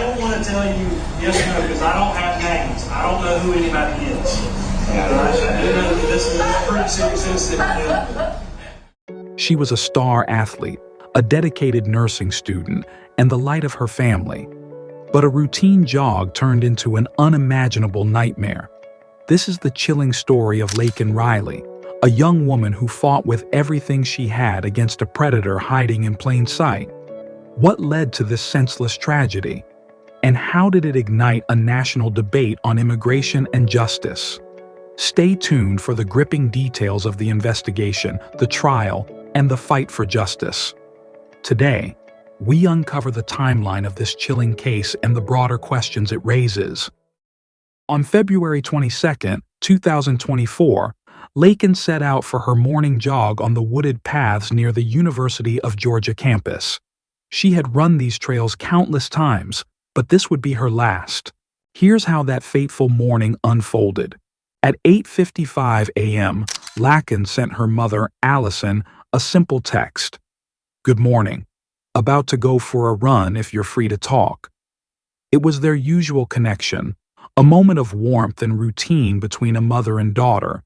don't want to tell you yes or no because I don't have names. I don't know who anybody is. I do know that this is a pretty serious incident. She was a star athlete, a dedicated nursing student, and the light of her family. But a routine jog turned into an unimaginable nightmare. This is the chilling story of Laken Riley, a young woman who fought with everything she had against a predator hiding in plain sight. What led to this senseless tragedy? And how did it ignite a national debate on immigration and justice? Stay tuned for the gripping details of the investigation, the trial, and the fight for justice. Today, we uncover the timeline of this chilling case and the broader questions it raises. On February 22, 2024, Laken set out for her morning jog on the wooded paths near the University of Georgia campus. She had run these trails countless times, but this would be her last. Here's how that fateful morning unfolded. At 8:55 a.m., Laken sent her mother, Allison, a simple text. "Good morning. About to go for a run if you're free to talk." It was their usual connection, a moment of warmth and routine between a mother and daughter.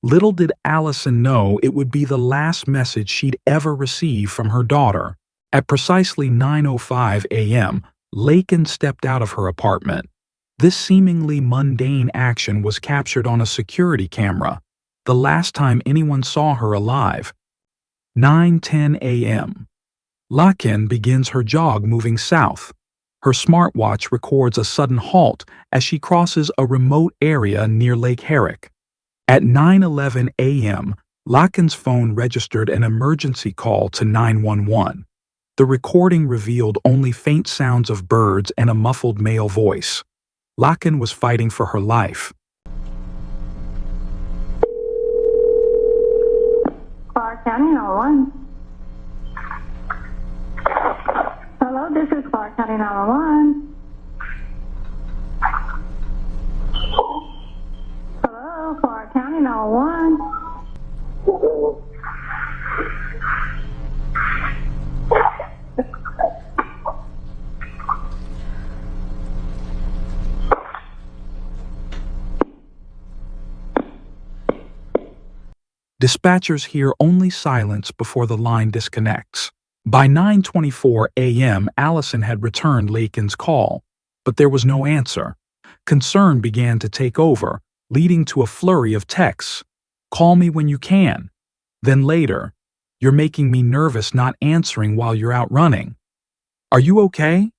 Little did Allison know it would be the last message she'd ever receive from her daughter. At precisely 9:05 a.m., Laken stepped out of her apartment. This seemingly mundane action was captured on a security camera, the last time anyone saw her alive. 9:10 a.m. Laken begins her jog moving south. Her smartwatch records a sudden halt as she crosses a remote area near Lake Herrick. At 9:11 a.m., Laken's phone registered an emergency call to 911. The recording revealed only faint sounds of birds and a muffled male voice. Laken was fighting for her life. Clark County 911. Hello, this is Clark County 911. Hello, Clark County 911. Dispatchers hear only silence before the line disconnects. By 9:24 a.m., Allison had returned Laken's call, but there was no answer. Concern began to take over, leading to a flurry of texts. "Call me when you can." Then later, "You're making me nervous not answering while you're out running. Are you okay?"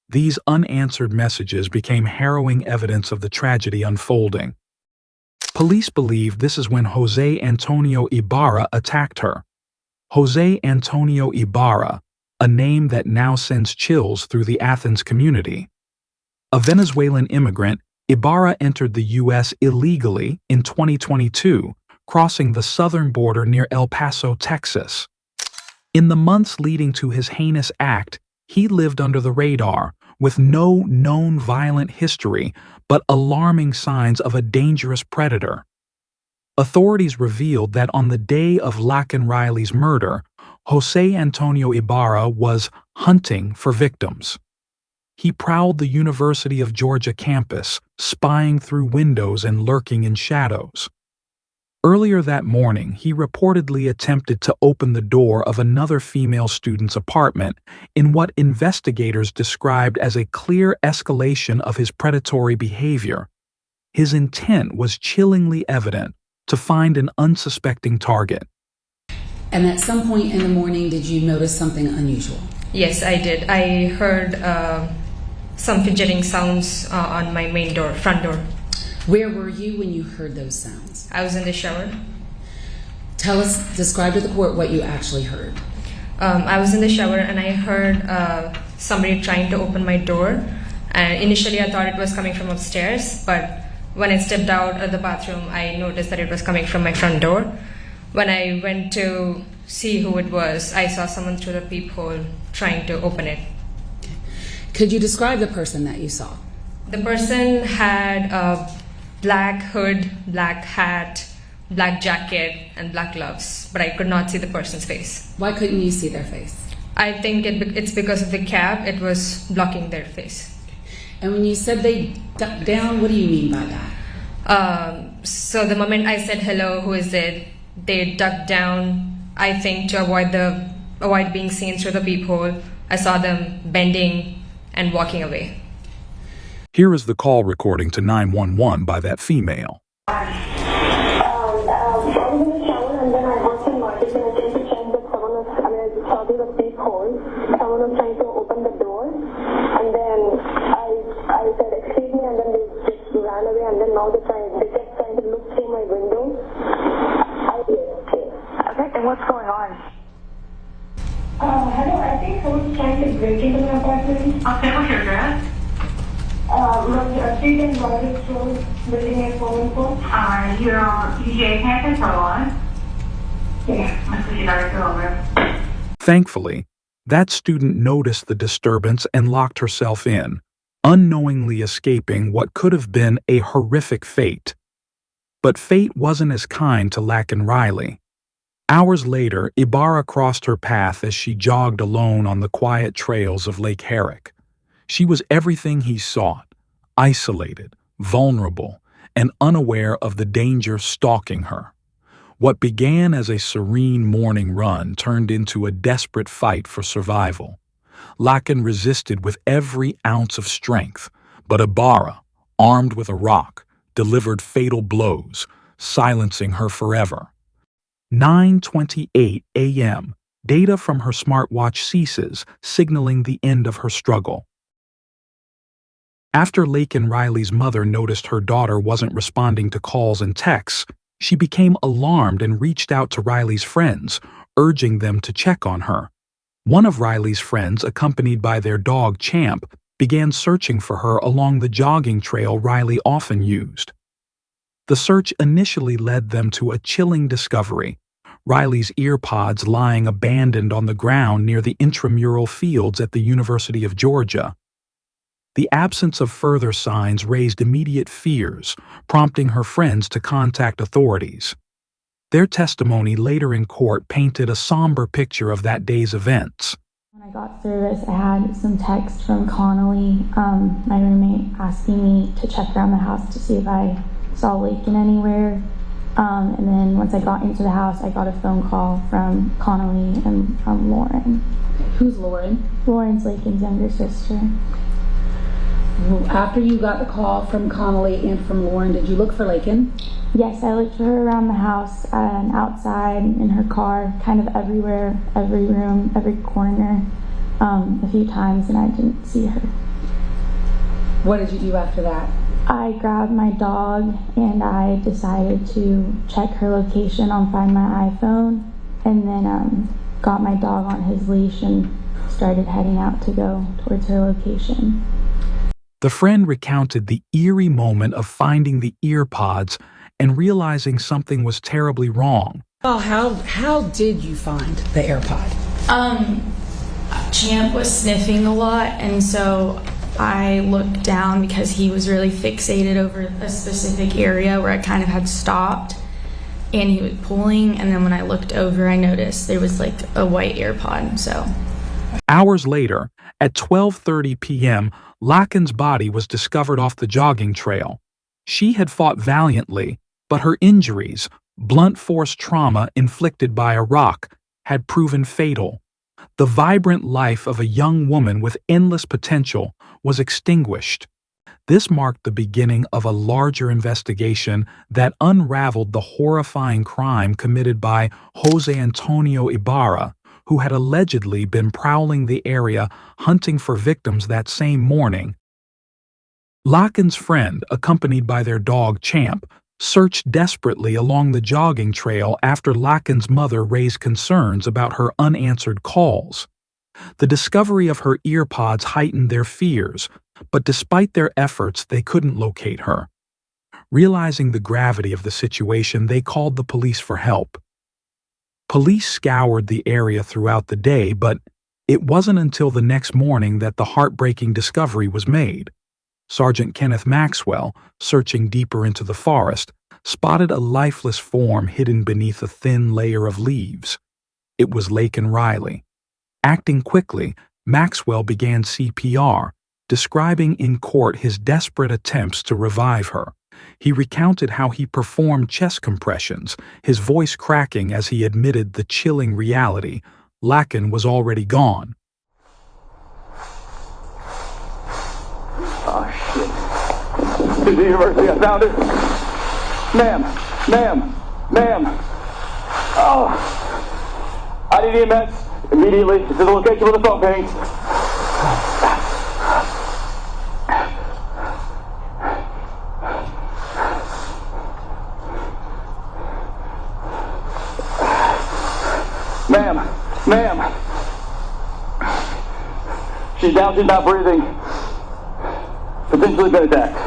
These unanswered messages became harrowing evidence of the tragedy unfolding. Police believe this is when Jose Antonio Ibarra attacked her. Jose Antonio Ibarra, a name that now sends chills through the Athens community. A Venezuelan immigrant, Ibarra entered the U.S. illegally in 2022, crossing the southern border near El Paso, Texas. In the months leading to his heinous act, he lived under the radar, with no known violent history but alarming signs of a dangerous predator. Authorities revealed that on the day of Laken Riley's murder, Jose Antonio Ibarra was hunting for victims. He prowled the University of Georgia campus, spying through windows and lurking in shadows. Earlier that morning, he reportedly attempted to open the door of another female student's apartment in what investigators described as a clear escalation of his predatory behavior. His intent was chillingly evident: to find an unsuspecting target. And at some point in the morning, did you notice something unusual? Yes, I did. I heard some fidgeting sounds on my front door. Where were you when you heard those sounds? I was in the shower. Describe to the court what you actually heard. I was in the shower and I heard somebody trying to open my door. And initially I thought it was coming from upstairs, but when I stepped out of the bathroom, I noticed that it was coming from my front door. When I went to see who it was, I saw someone through the peephole trying to open it. Could you describe the person that you saw? The person had a black hood, black hat, black jacket, and black gloves, but I could not see the person's face. Why couldn't you see their face? I think it's because of the cap. It was blocking their face. And when you said they ducked down, what do you mean by that? So the moment I said hello, who is it? They ducked down, I think, to avoid being seen through the peephole. I saw them bending and walking away. Here is the call recording to 911 by that female. I was in the shower and then I heard some noises and I came to check that I saw through the peephole. Someone was trying to open the door and then I said, excuse me, and then they just ran away and then now they kept trying to look through my window. Okay, and what's going on? Hello, I think someone's trying to break into my apartment. Okay, what's your address? Street and Royal Road, building at 414. You're on UGA campus or what? Yeah. Let's see you over. Thankfully, that student noticed the disturbance and locked herself in, unknowingly escaping what could have been a horrific fate. But fate wasn't as kind to Laken Riley. Hours later, Ibarra crossed her path as she jogged alone on the quiet trails of Lake Herrick. She was everything he sought, isolated, vulnerable, and unaware of the danger stalking her. What began as a serene morning run turned into a desperate fight for survival. Laken resisted with every ounce of strength, but Ibarra, armed with a rock, delivered fatal blows, silencing her forever. 9:28 a.m. Data from her smartwatch ceases, signaling the end of her struggle. After Laken Riley's mother noticed her daughter wasn't responding to calls and texts, she became alarmed and reached out to Riley's friends, urging them to check on her. One of Riley's friends, accompanied by their dog Champ, began searching for her along the jogging trail Riley often used. The search initially led them to a chilling discovery: Riley's earpods lying abandoned on the ground near the intramural fields at the University of Georgia. The absence of further signs raised immediate fears, prompting her friends to contact authorities. Their testimony later in court painted a somber picture of that day's events. When I got service, I had some text from Connolly, my roommate, asking me to check around the house to see if I saw Laken anywhere. And then once I got into the house, I got a phone call from Connolly and from Lauren. Who's Lauren? Lauren's Laken's younger sister. After you got the call from Connolly and from Lauren, did you look for Laken? Yes, I looked for her around the house and outside, in her car, kind of everywhere, every room, every corner, a few times, and I didn't see her. What did you do after that? I grabbed my dog and I decided to check her location on Find My iPhone, and then got my dog on his leash and started heading out to go towards her location. The friend recounted the eerie moment of finding the earpods and realizing something was terribly wrong. Oh, how did you find the AirPod? Champ was sniffing a lot, and so I looked down because he was really fixated over a specific area where I kind of had stopped, and he was pulling, and then when I looked over, I noticed there was like a white AirPod, so. Hours later, at 12:30 p.m., Laken's body was discovered off the jogging trail. She had fought valiantly, but her injuries, blunt force trauma inflicted by a rock, had proven fatal. The vibrant life of a young woman with endless potential was extinguished. This marked the beginning of a larger investigation that unraveled the horrifying crime committed by Jose Antonio Ibarra, who had allegedly been prowling the area hunting for victims that same morning. Laken's friend, accompanied by their dog Champ, searched desperately along the jogging trail after Laken's mother raised concerns about her unanswered calls. The discovery of her earpods heightened their fears, but despite their efforts, they couldn't locate her. Realizing the gravity of the situation, they called the police for help. Police scoured the area throughout the day, but it wasn't until the next morning that the heartbreaking discovery was made. Sergeant Kenneth Maxwell, searching deeper into the forest, spotted a lifeless form hidden beneath a thin layer of leaves. It was Laken Riley. Acting quickly, Maxwell began CPR, describing in court his desperate attempts to revive her. He recounted how he performed chest compressions, his voice cracking as he admitted the chilling reality. Laken was already gone. Oh, shit. To the university, I found her. Ma'am. Oh. I need EMS immediately. This is the location where the phone pings. Ma'am. She's down, she's not breathing. Potentially been attacked.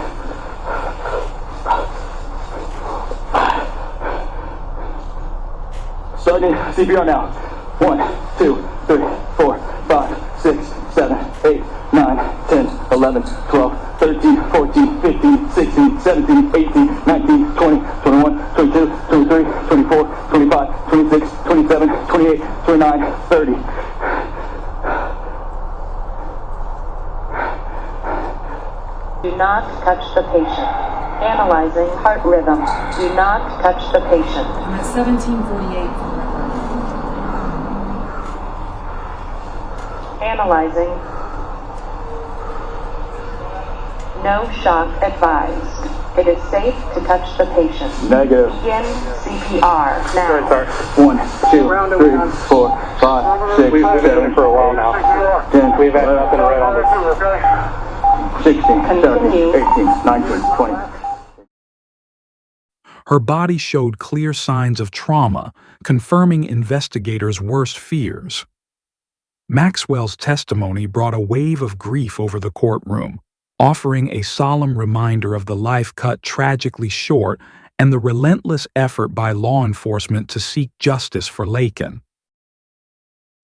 Starting CPR now. 1, 2, 3, 4, 5, 6, 7, 8, 9, 10, 11, 12, 13, 14, 15, 16, 17, 18, 19, 20, 21, 22, 23, 24, 25, 26, 27, 28, 29, 30. Do not touch the patient. Analyzing heart rhythm. Do not touch the patient. I'm at 1748 for the record. Analyzing. No shock advised. It is safe to touch the patient. Negative. Begin CPR now. 1, 2, 3, 4, 5, 6, 7 for a while now. 10, we've had nothing red on this. 16, 17, 18, 19, 20. Her body showed clear signs of trauma, confirming investigators' worst fears. Maxwell's testimony brought a wave of grief over the courtroom, offering a solemn reminder of the life cut tragically short and the relentless effort by law enforcement to seek justice for Laken.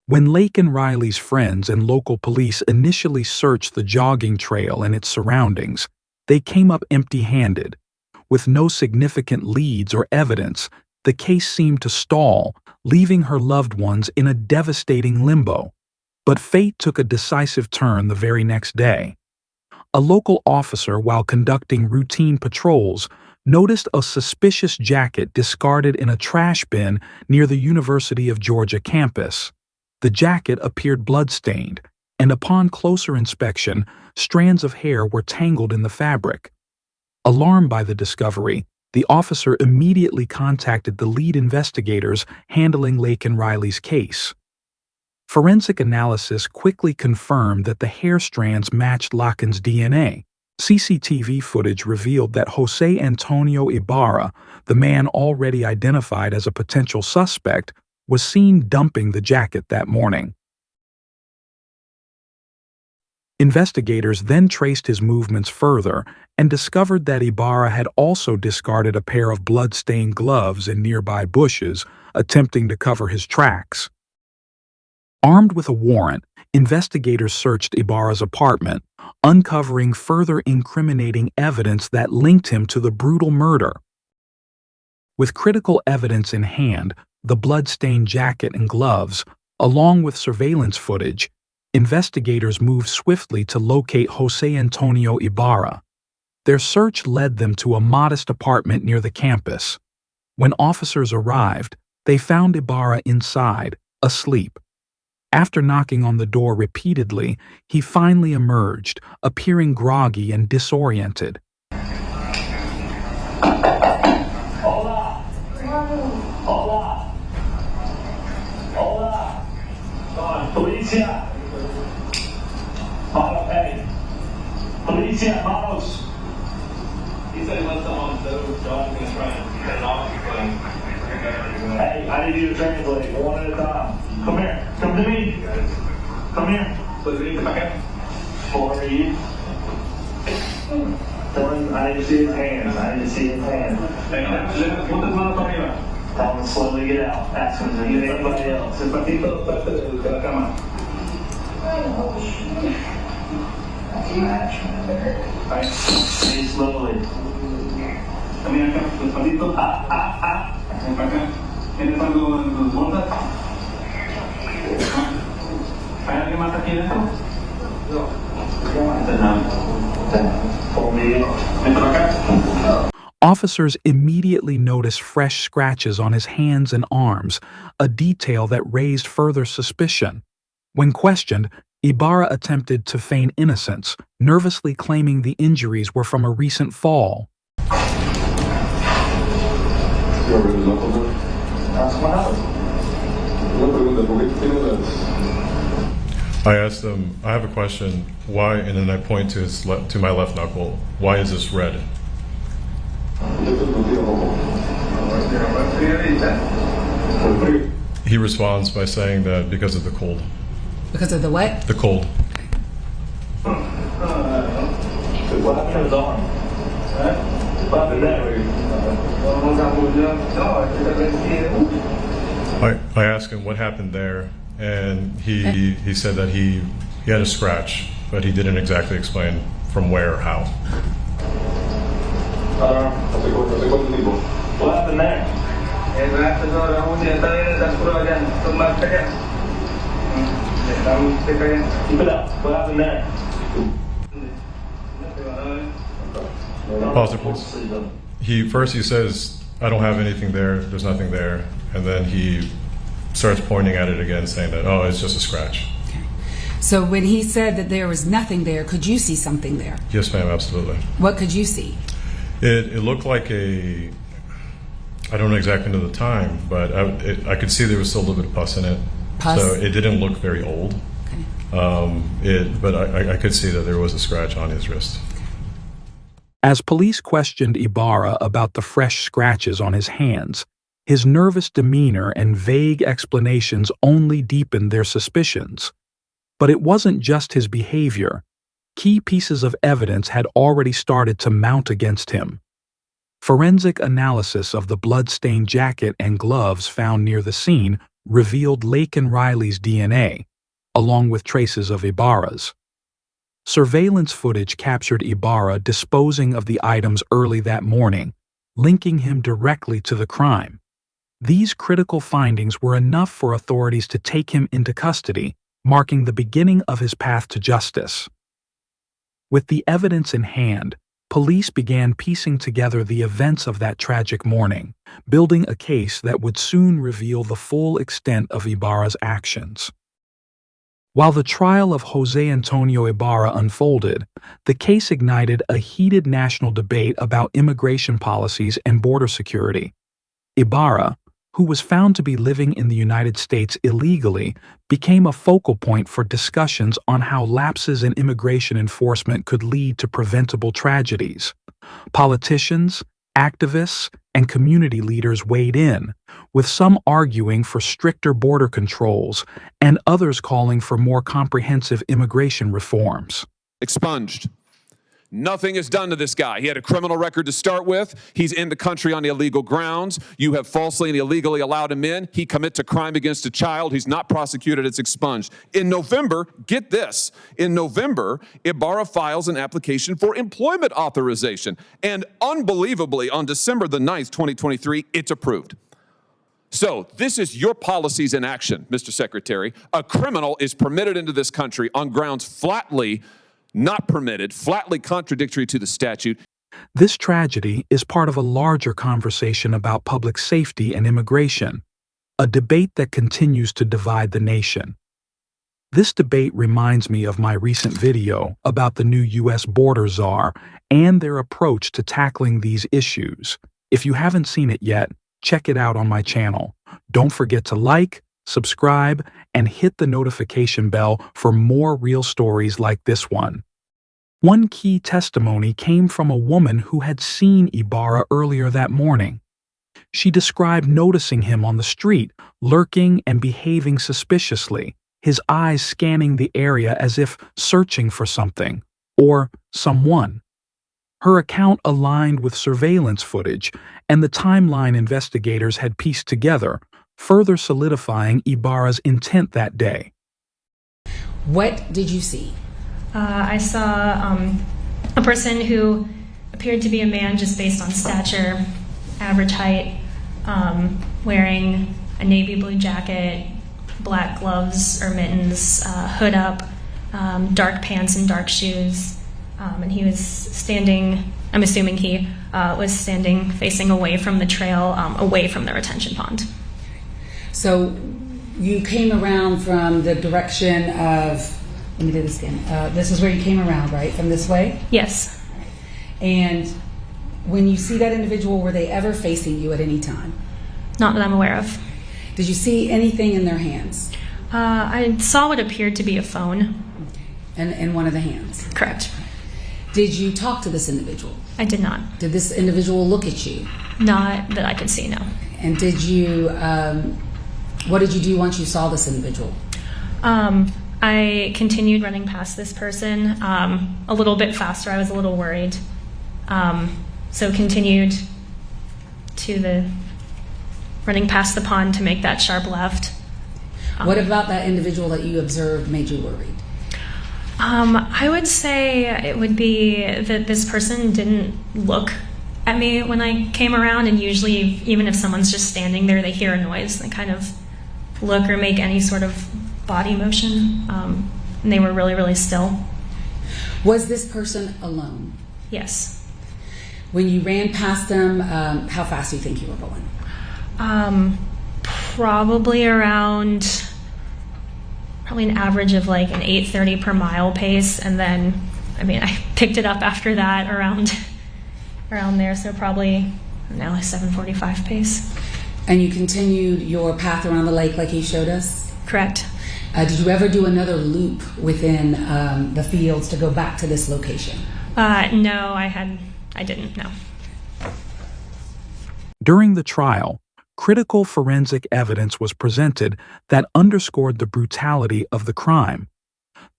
When Laken Riley's friends and local police initially searched the jogging trail and its surroundings, they came up empty-handed. With no significant leads or evidence, the case seemed to stall, leaving her loved ones in a devastating limbo. But fate took a decisive turn the very next day. A local officer, while conducting routine patrols, noticed a suspicious jacket discarded in a trash bin near the University of Georgia campus. The jacket appeared blood-stained, and upon closer inspection, strands of hair were tangled in the fabric. Alarmed by the discovery, the officer immediately contacted the lead investigators handling Laken Riley's case. Forensic analysis quickly confirmed that the hair strands matched Laken's DNA. CCTV footage revealed that Jose Antonio Ibarra, the man already identified as a potential suspect, was seen dumping the jacket that morning. Investigators then traced his movements further and discovered that Ibarra had also discarded a pair of blood-stained gloves in nearby bushes, attempting to cover his tracks. Armed with a warrant, investigators searched Ibarra's apartment, uncovering further incriminating evidence that linked him to the brutal murder. With critical evidence in hand, the blood-stained jacket and gloves, along with surveillance footage, investigators moved swiftly to locate Jose Antonio Ibarra. Their search led them to a modest apartment near the campus. When officers arrived, they found Ibarra inside, asleep. After knocking on the door repeatedly, he finally emerged, appearing groggy and disoriented. Policia! Hey! Policia, vamos! He said he left them on the stove, so I'm gonna try and get it off. Hey, I need you to translate one at a time. Come here. Come to me. Come here. For you. I need to see his hands. Tell him to slowly get out. Ask him to get anybody else. Right. Say slowly. ¿Hay alguien más aquí dentro? No. Officers immediately noticed fresh scratches on his hands and arms, a detail that raised further suspicion. When questioned, Ibarra attempted to feign innocence, nervously claiming the injuries were from a recent fall. I asked him, I have a question, why, and then I point to my left knuckle, why is this red? He responds by saying that because of the cold. Because of the what? The cold. What happened to his arm? What happened there? I asked him what happened there, and he said that he had a scratch, but he didn't exactly explain from where or how. What happened there? Keep it up. What happened there? Pause it, please. First he says, I don't have anything there, there's nothing there, and then he starts pointing at it again, saying that, oh, it's just a scratch. Okay. So when he said that there was nothing there, could you see something there? Yes, ma'am, absolutely. What could you see? It looked like I don't know exactly the time, but I could see there was still a little bit of pus in it. Pus? So it didn't look very old. Okay. But I could see that there was a scratch on his wrist. As police questioned Ibarra about the fresh scratches on his hands, his nervous demeanor and vague explanations only deepened their suspicions. But it wasn't just his behavior. Key pieces of evidence had already started to mount against him. Forensic analysis of the blood-stained jacket and gloves found near the scene revealed Laken Riley's DNA, along with traces of Ibarra's. Surveillance footage captured Ibarra disposing of the items early that morning, linking him directly to the crime. These critical findings were enough for authorities to take him into custody, marking the beginning of his path to justice. With the evidence in hand, police began piecing together the events of that tragic morning, building a case that would soon reveal the full extent of Ibarra's actions. While the trial of Jose Antonio Ibarra unfolded, the case ignited a heated national debate about immigration policies and border security. Ibarra, who was found to be living in the United States illegally, became a focal point for discussions on how lapses in immigration enforcement could lead to preventable tragedies. Politicians, activists, and community leaders weighed in, with some arguing for stricter border controls and others calling for more comprehensive immigration reforms. Expunged. Nothing is done to this guy. He had a criminal record to start with. He's in the country on illegal grounds. You have falsely and illegally allowed him in. He commits a crime against a child. He's not prosecuted. It's expunged. In November, get this, in November, Ibarra files an application for employment authorization. And unbelievably, on December the 9th, 2023, it's approved. So this is your policies in action, Mr. Secretary. A criminal is permitted into this country on grounds flatly not permitted, flatly contradictory to the statute. This tragedy is part of a larger conversation about public safety and immigration, a debate that continues to divide the nation. This debate reminds me of my recent video about the new U.S. border czar and their approach to tackling these issues. If you haven't seen it yet, check it out on my channel. Don't forget to like, subscribe, and hit the notification bell for more real stories like this one. One key testimony came from a woman who had seen Ibarra earlier that morning. She described noticing him on the street, lurking and behaving suspiciously, his eyes scanning the area as if searching for something or someone. Her account aligned with surveillance footage and the timeline investigators had pieced together, further solidifying Ibarra's intent that day. What did you see? I saw a person who appeared to be a man just based on stature, average height, wearing a navy blue jacket, black gloves or mittens, hood up, dark pants and dark shoes, and he was standing, I'm assuming he was standing facing away from the trail, away from the retention pond. So you came around from the direction of, let me do this again. This is where you came around, right? From this way? Yes. And when you see that individual, were they ever facing you at any time? Not that I'm aware of. Did you see anything in their hands? I saw what appeared to be a phone. And in one of the hands? Correct. Did you talk to this individual? I did not. Did this individual look at you? Not that I could see, no. And did you, what did you do once you saw this individual? I continued running past this person a little bit faster. I was a little worried. So continued to the running past the pond to make that sharp left. What about that individual that you observed made you worried? I would say it would be that this person didn't look at me when I came around, and usually even if someone's just standing there, they hear a noise, they kind of look or make any sort of body motion, and they were really, really still. Was this person alone? Yes. When you ran past them, how fast do you think you were going? Probably around, an average of like an 8:30 per mile pace, and then, I picked it up after that around there, so probably now a 7:45 pace. And you continued your path around the lake like you showed us? Correct. Did you ever do another loop within the fields to go back to this location? No, I didn't, no. During the trial, critical forensic evidence was presented that underscored the brutality of the crime.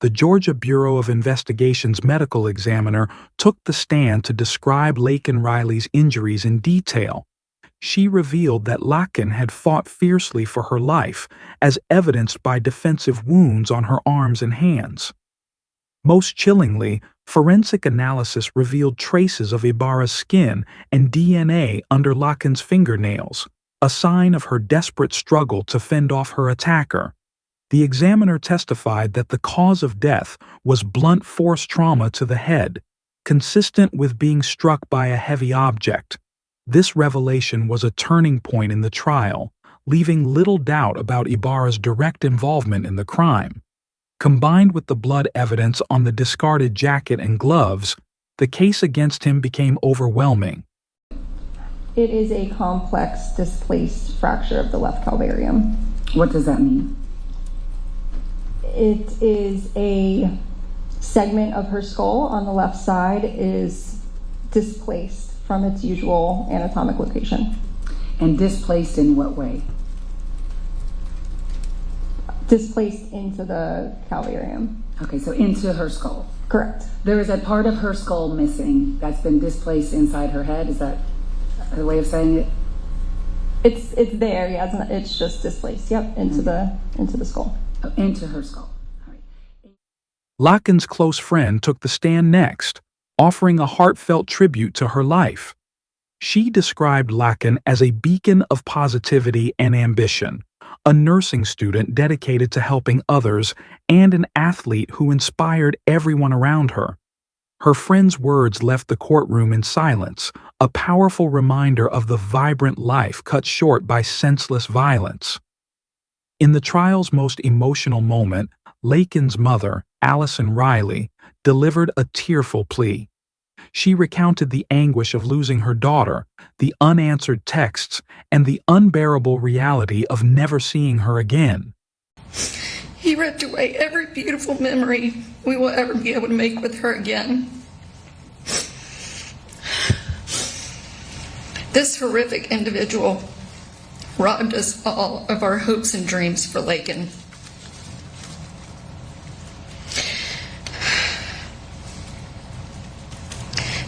The Georgia Bureau of Investigation's medical examiner took the stand to describe Laken Riley's injuries in detail. She revealed that Laken had fought fiercely for her life, as evidenced by defensive wounds on her arms and hands. Most chillingly, forensic analysis revealed traces of Ibarra's skin and DNA under Laken's fingernails, a sign of her desperate struggle to fend off her attacker. The examiner testified that the cause of death was blunt force trauma to the head, consistent with being struck by a heavy object. This revelation was a turning point in the trial, leaving little doubt about Ibarra's direct involvement in the crime. Combined with the blood evidence on the discarded jacket and gloves, the case against him became overwhelming. It is a complex displaced fracture of the left calvarium. What does that mean? It is a segment of her skull on the left side is displaced from its usual anatomic location. And displaced in what way? Displaced into the calvarium. Okay, so into her skull. Correct. There is a part of her skull missing that's been displaced inside her head. Is that a way of saying it? It's there, yeah. It's just displaced. Yep, into the skull. Oh, into her skull. All right. Laken's close friend took the stand next, offering a heartfelt tribute to her life. She described Laken as a beacon of positivity and ambition, a nursing student dedicated to helping others, and an athlete who inspired everyone around her. Her friend's words left the courtroom in silence, a powerful reminder of the vibrant life cut short by senseless violence. In the trial's most emotional moment, Laken's mother, Laken Riley, delivered a tearful plea. She recounted the anguish of losing her daughter, the unanswered texts, and the unbearable reality of never seeing her again. He ripped away every beautiful memory we will ever be able to make with her again. This horrific individual robbed us all of our hopes and dreams for Laken.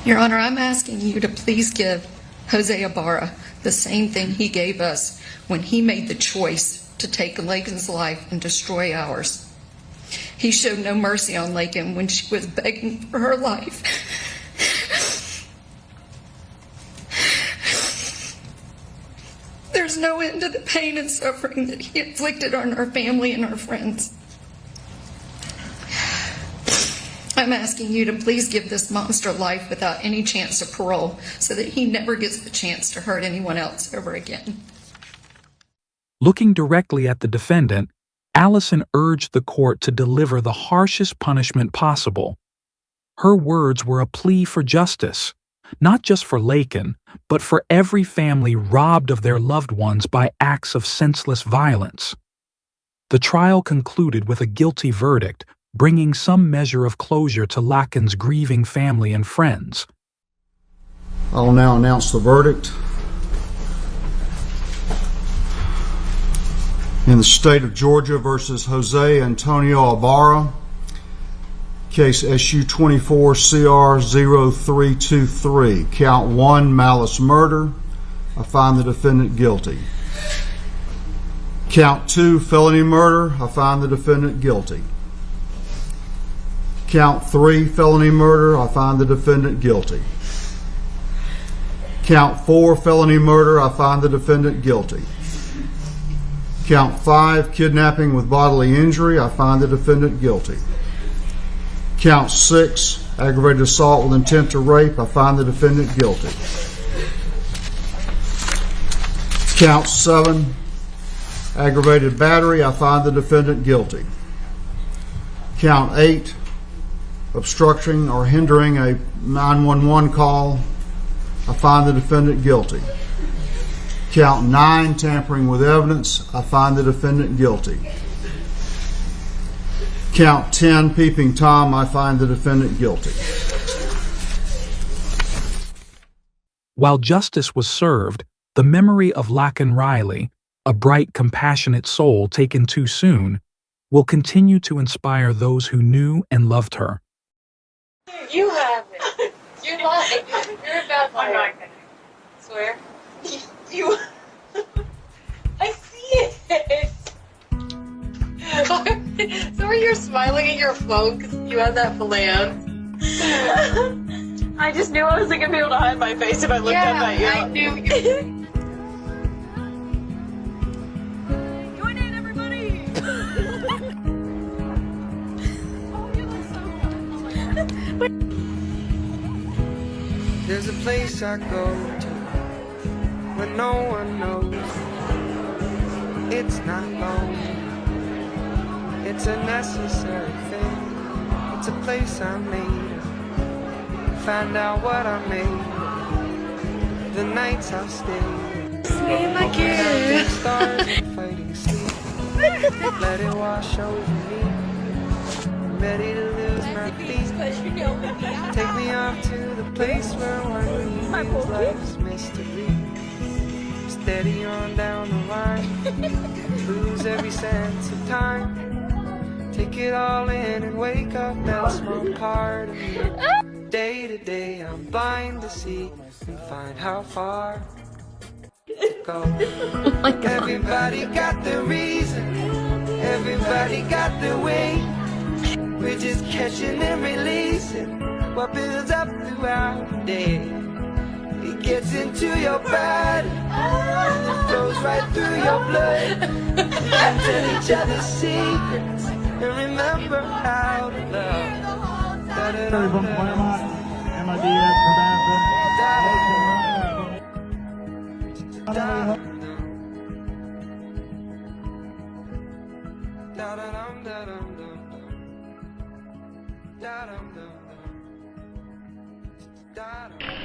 Your Honor, I'm asking you to please give Jose Ibarra the same thing he gave us when he made the choice to take Laken's life and destroy ours. He showed no mercy on Laken when she was begging for her life. There's no end to the pain and suffering that he inflicted on our family and our friends. I'm asking you to please give this monster life without any chance of parole so that he never gets the chance to hurt anyone else ever again. Looking directly at the defendant, Allison urged the court to deliver the harshest punishment possible. Her words were a plea for justice, not just for Laken, but for every family robbed of their loved ones by acts of senseless violence. The trial concluded with a guilty verdict, bringing some measure of closure to Laken's grieving family and friends. I'll now announce the verdict. In the state of Georgia versus Jose Antonio Ibarra, case SU 24CR0323, count 1, malice murder. I find the defendant guilty. Count 2, felony murder. I find the defendant guilty. Count 3, felony murder. I find the defendant guilty. Count 4, felony murder. I find the defendant guilty. Count 5, kidnapping with bodily injury. I find the defendant guilty. Count 6, aggravated assault with intent to rape. I find the defendant guilty. Count 7, aggravated battery. I find the defendant guilty. Count 8, obstructing or hindering a 911 call. I find the defendant guilty. Count 9, tampering with evidence. I find the defendant guilty. Count 10, peeping Tom. I find the defendant guilty. While justice was served, the memory of Laken Riley, a bright, compassionate soul taken too soon, will continue to inspire those who knew and loved her. You have it. You lied. You're a bad liar. I'm not kidding. Swear. You. I see it. So are you smiling at your phone because you had that plan? I just knew I wasn't gonna be able to hide my face if I looked up at you. I knew you. Join in, everybody. Oh, you look so good. There's a place I go to when no one knows. It's not lonely, it's a necessary thing. It's a place I made, find out what I made, the nights I've stayed. Me and my kid. Stars fighting sleep, let it wash over me. I'm ready to lose my feet. Take me off to the place where one leaves life's mystery. Steady on down the line, lose every sense of time. Take it all in and wake up that small part of me. Day to day I'm blind to see and find how far to go. Everybody got the reason, everybody got the way. We're just catching and releasing what builds up throughout the day. It gets into your body, it flows right through your blood. And tell each other secrets and remember how to love. Terry from Claremont, MIDS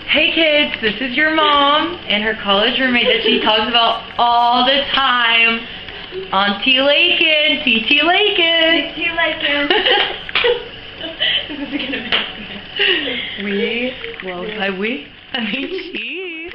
Hey kids, this is your mom and her college roommate that she talks about all the time. Auntie Laken, TT Laken. TT Laken. This is gonna be. I mean she.